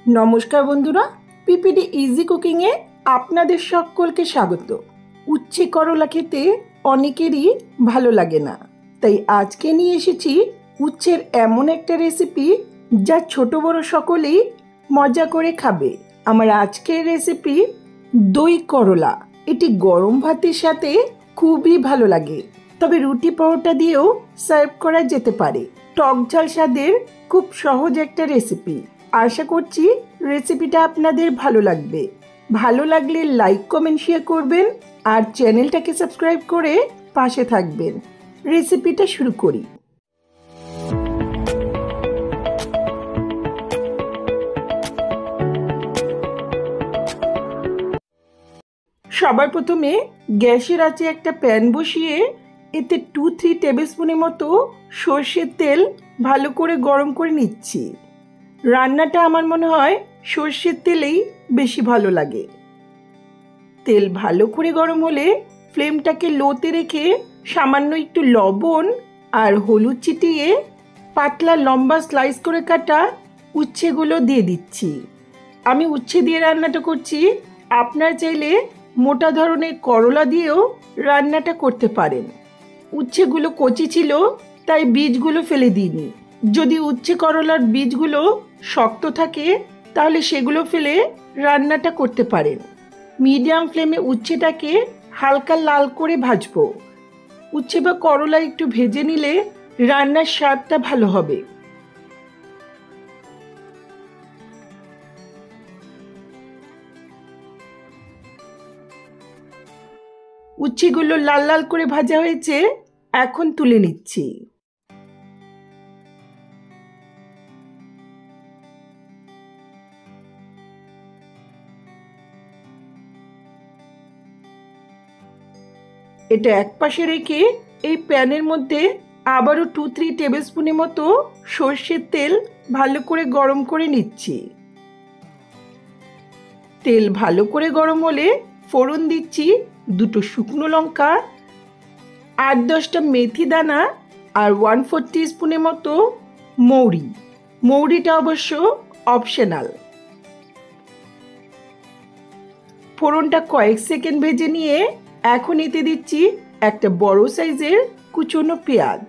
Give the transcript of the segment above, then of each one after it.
নমস্কার বন্ধুরা, PPD easy কুকিংয়ে আপনাদের সকলকে স্বাগত। উচ্ছে করলা খেতে অনেকেরই ভালো লাগে না, তাই আজকে নিয়ে এসেছি উচ্ছের এমন একটা রেসিপি যা ছোট বড় সকলেই মজা করে খাবে। আমার আজকের রেসিপি দই করলা। এটি গরম ভাতের সাথে খুবই ভালো লাগে, তবে রুটি পরোটা দিয়েও সার্ভ করা যেতে পারে। টক ঝাল স্বাদের খুব সহজ একটা রেসিপি। আশা করছি রেসিপিটা আপনাদের ভালো লাগবে। ভালো লাগলে লাইক কমেন্ট শেয়ার করবেন আর চ্যানেলটাকে সাবস্ক্রাইব করে পাশে থাকবেন। রেসিপিটা শুরু করি। সবার প্রথমে গ্যাসের আঁচে একটা প্যান বসিয়ে এতে 2-3 টেবিলস্পুনের মতো সর্ষের তেল ভালো করে গরম করে নিচ্ছি। রান্নাটা আমার মনে হয় সর্ষের তেলেই বেশি ভালো লাগে। তেল ভালো করে গরম হলে ফ্লেমটাকে লোতে রেখে সামান্য একটু লবণ আর হলুদ ছিটিয়ে পাতলা লম্বা স্লাইস করে কাটা উচ্ছেগুলো দিয়ে দিচ্ছি। আমি উচ্ছে দিয়ে রান্নাটা করছি, আপনারা চাইলে মোটা ধরনের করলা দিয়েও রান্নাটা করতে পারেন। উচ্ছেগুলো কচি ছিল তাই বীজগুলো ফেলে দিইনি। যদি উচ্ছে করলার বীজগুলো শক্ত থাকে তাহলে সেগুলো ফেলে রান্নাটা করতে পারেন। মিডিয়াম ফ্লেমে উচ্ছেটাকে হালকা লাল করে ভাজবো। উচ্ছে বা করলা একটু ভেজে নিলে রান্নার স্বাদটা ভালো হবে। উচ্ছেগুলো লাল লাল করে ভাজা হয়েছে, এখন তুলে নিচ্ছি। এটা একপাশে রেখে এই প্যানের মধ্যে আবারও 2-3 টেবিলস্পুনের মতো সর্ষের তেল ভালো করে গরম করে নিচ্ছি। তেল ভালো করে গরম হলে ফোড়ন দিচ্ছি 2 শুকনো লঙ্কা, 8-10টা মেথি দানা আর 1/4 টিস্পুনের মতো মৌরি। মৌরিটা অবশ্য অপশনাল। ফোড়নটা কয়েক সেকেন্ড ভেজে নিয়ে এখন এতে দিচ্ছি একটা বড় সাইজের কুচনো পেঁয়াজ।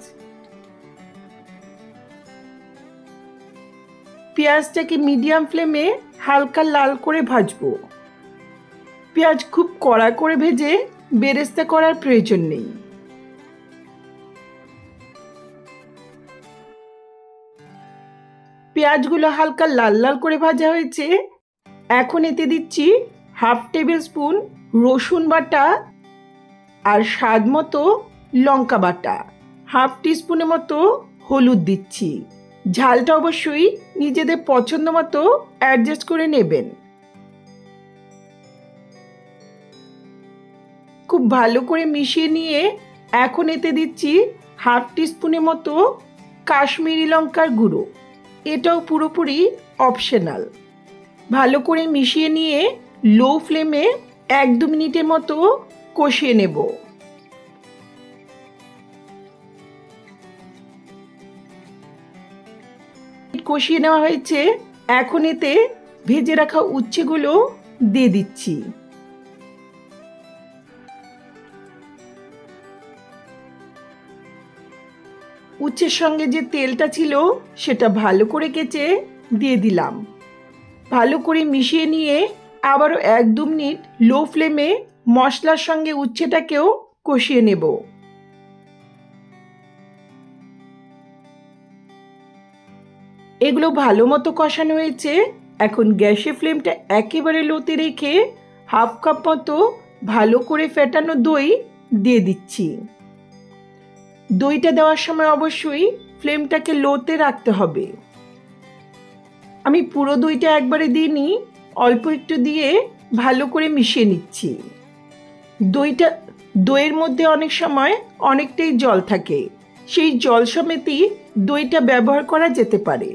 পেঁয়াজটাকে মিডিয়াম ফ্লেমে হালকা লাল করে ভাজবো। পেঁয়াজ খুব কড়া করে ভেজে বেরেস্তা করার প্রয়োজন নেই। পেঁয়াজগুলো হালকা লাল লাল করে ভাজা হয়েছে, এখন এতে দিচ্ছি 1/2 টেবিল স্পুন রসুন বাটা আর স্বাদ মতো লঙ্কা বাটা, 1/2 টিস্পুনের মতো হলুদ দিচ্ছি। ঝালটা অবশ্যই নিজেদের পছন্দ মতো অ্যাডজাস্ট করে নেবেন। খুব ভালো করে মিশিয়ে নিয়ে এখন এতে দিচ্ছি 1/2 টিস্পুনের মতো কাশ্মীরি লঙ্কার গুঁড়ো। এটাও পুরোপুরি অপশনাল। ভালো করে মিশিয়ে নিয়ে লো ফ্লেমে 1-2 মিনিটের মতো কষিয়ে নেব। কষিয়ে নেওয়া হয়েছে, এখন এতে ভেজে রাখা উচ্ছেগুলো দিয়ে দিচ্ছি। উচ্ছের সঙ্গে যে তেলটা ছিল সেটা ভালো করে কেচে দিয়ে দিলাম। ভালো করে মিশিয়ে নিয়ে আবারও 1-2 মিনিট লো ফ্লেমে মশলার সঙ্গে উচ্ছেটাকেও কষিয়ে নেব। এগুলো ভালো মতো কষানো হয়েছে, এখন গ্যাসের ফ্লেমটা একেবারে লোতে রেখে 1/2 কাপ মতো ভালো করে ফেটানো দই দিয়ে দিচ্ছি। দইটা দেওয়ার সময় অবশ্যই ফ্লেমটাকে লোতে রাখতে হবে। আমি পুরো দইটা একবারে দিইনি, অল্প একটু দিয়ে ভালো করে মিশিয়ে নিচ্ছি। দইয়ের মধ্যে অনেক সময় অনেকটাই জল থাকে, সেই জল সমেতই দইটা ব্যবহার করা যেতে পারে।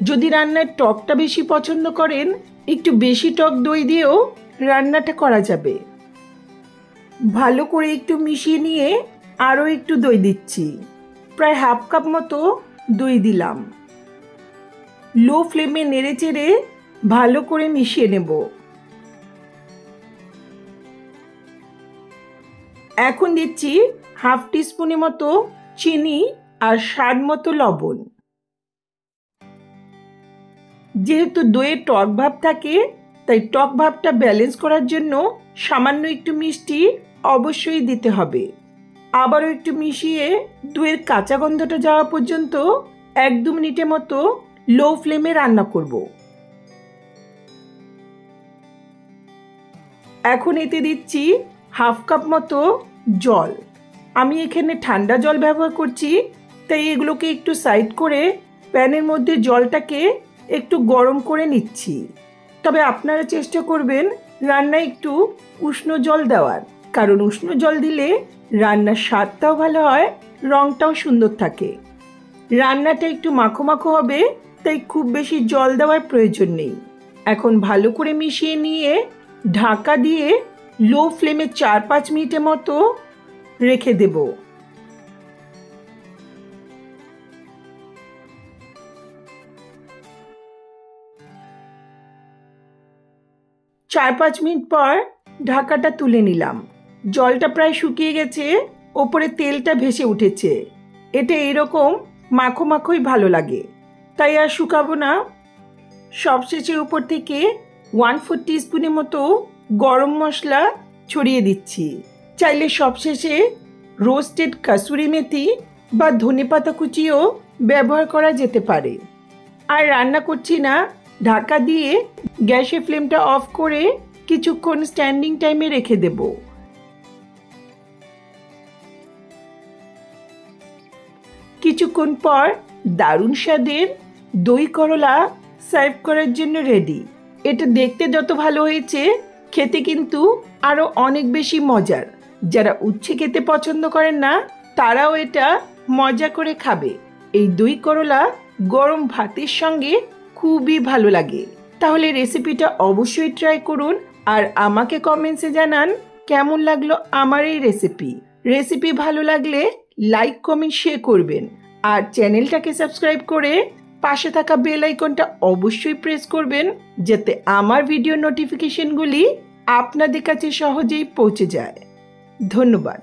যদি রান্নার টকটা বেশি পছন্দ করেন, একটু বেশি টক দই দিয়েও রান্নাটা করা যাবে। ভালো করে একটু মিশিয়ে নিয়ে আরও একটু দই দিচ্ছি। প্রায় 1/2 কাপ মতো দই দিলাম। লো ফ্লেমে নেড়ে চেড়ে ভালো করে মিশিয়ে নেব। এখন দিচ্ছি হাফ টিস্পুনের মতো চিনি আর স্বাদ মতো লবণ। যেহেতু দইয়ে টক ভাব থাকে, তাই টক ভাবটা ব্যালেন্স করার জন্য সামান্য একটু মিষ্টি অবশ্যই দিতে হবে। আবারও একটু মিশিয়ে দইয়ের কাঁচা গন্ধটা যাওয়া পর্যন্ত 1-2 মিনিটের মতো লো ফ্লেমে রান্না করব। এখন এতে দিচ্ছি হাফ কাপ মতো জল। আমি এখানে ঠান্ডা জল ব্যবহার করছি, তাই এগুলোকে একটু সাইড করে প্যানের মধ্যে জলটাকে একটু গরম করে নিচ্ছি। তবে আপনারা চেষ্টা করবেন রান্নায় একটু উষ্ণ জল দেওয়ার, কারণ উষ্ণ জল দিলে রান্নার স্বাদটাও ভালো হয়, রঙটাও সুন্দর থাকে। রান্নাটা একটু মাখো মাখো হবে, তাই খুব বেশি জল দেওয়ার প্রয়োজন নেই। এখন ভালো করে মিশিয়ে নিয়ে ঢাকা দিয়ে লো ফ্লেমে 4-5 মিনিটের মতো রেখে দেব। 4-5 মিনিট পর ঢাকাটা তুলে নিলাম। জলটা প্রায় শুকিয়ে গেছে, ওপরে তেলটা ভেসে উঠেছে। এটা এরকম মাখো মাখোই ভালো লাগে, তাই আর শুকাবো না। সবশেষে উপর থেকে 1/4 টিস্পুনের মতো গরম মশলা ছড়িয়ে দিচ্ছি। চাইলে সবশেষে রোস্টেড কাসুরি মেথি বা ধনেপাতা কুচিও ব্যবহার করা যেতে পারে। আর রান্না করছি না, ঢাকা দিয়ে গ্যাসের ফ্লেমটা অফ করে কিছুক্ষণ স্ট্যান্ডিং টাইমে রেখে দেব। কিছুক্ষণ পর দারুণ স্বাদের দই করলা সার্ভ করার জন্য রেডি। এটা দেখতে যত ভালো হয়েছে, খেতে কিন্তু আরও অনেক বেশি মজার। যারা উচ্ছে খেতে পছন্দ করেন না, তারাও এটা মজা করে খাবে। এই দই করলা গরম ভাতের সঙ্গে খুবই ভালো লাগে। তাহলে রেসিপিটা অবশ্যই ট্রাই করুন আর আমাকে কমেন্টসে জানান কেমন লাগলো আমার এই রেসিপি ভালো লাগলে লাইক কমেন্ট শেয়ার করবেন আর চ্যানেলটাকে সাবস্ক্রাইব করে পাশে থাকা বেল আইকনটা অবশ্যই প্রেস করবেন, যাতে আমার ভিডিও নোটিফিকেশনগুলি আপনাদের কাছে সহজেই পৌঁছে যায়। ধন্যবাদ।